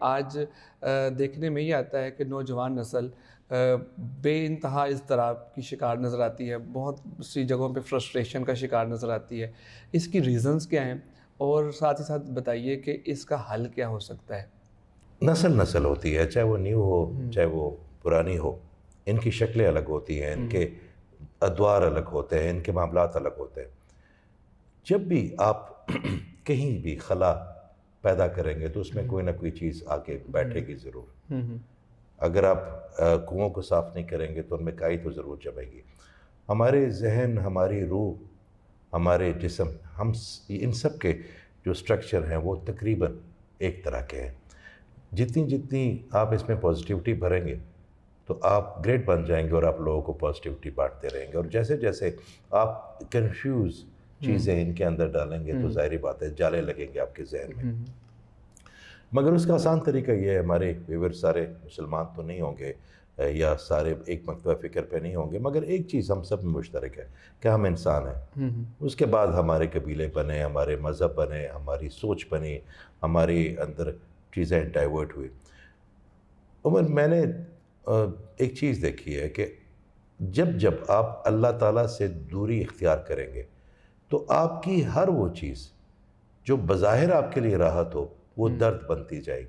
आज देखने में ये आता है कि नौजवान नस्ल बेइंतहा इज़्तिराब की शिकार नज़र आती है, बहुत सी जगहों पे फ्रस्ट्रेशन का शिकार नज़र आती है। इसकी रीज़न्स क्या हैं? और साथ ही साथ बताइए कि इसका हल क्या हो सकता है? नस्ल नस्ल होती है, चाहे वो न्यू हो, हुँ, चाहे वो पुरानी हो। इनकी शक्लें अलग होती हैं, हुँ, इनके अद्वार अलग होते हैं, इनके मामलात अलग होते हैं। जब भी आप कहीं भी खला पैदा करेंगे तो उसमें हुँ, कोई ना कोई चीज़ आके हुँ, बैठेगी ज़रूर। हुँ, हुँ, अगर आप कुओं को साफ़ नहीं करेंगे तो उनमें काई तो ज़रूर जमेगी। हमारे ज़हन, हमारी रूह, हमारे जिस्म, इन सब के जो स्ट्रक्चर हैं वो तकरीबन एक तरह के हैं। जितनी जितनी आप इसमें पॉजिटिविटी भरेंगे तो आप ग्रेट बन जाएंगे और आप लोगों को पॉजिटिविटी बांटते रहेंगे। और जैसे जैसे आप कंफ्यूज हुँ, चीज़ें इनके अंदर डालेंगे तो हुँ, ज़ाहिर बात है जाले लगेंगे आपके जहन में। हुँ, मगर उसका आसान तरीका ये है, हमारे व्यूअर सारे मुसलमान तो नहीं होंगे या सारे एक मकतबा फ़िक्र पे नहीं होंगे, मगर एक चीज़ हम सब में मुश्तरक है कि हम इंसान हैं। हुँ, हुँ, उसके बाद हमारे कबीले बने, हमारे मज़हब बने, हमारी सोच बनी, हमारे अंदर चीज़ें डाइवर्ट हुई। उमर, मैंने एक चीज़ देखी है कि जब जब आप अल्लाह ताला से दूरी इख्तियार करेंगे तो आपकी हर वो चीज़ जो बज़ाहिर आपके लिए राहत हो वो हुँ, दर्द बनती जाएगी।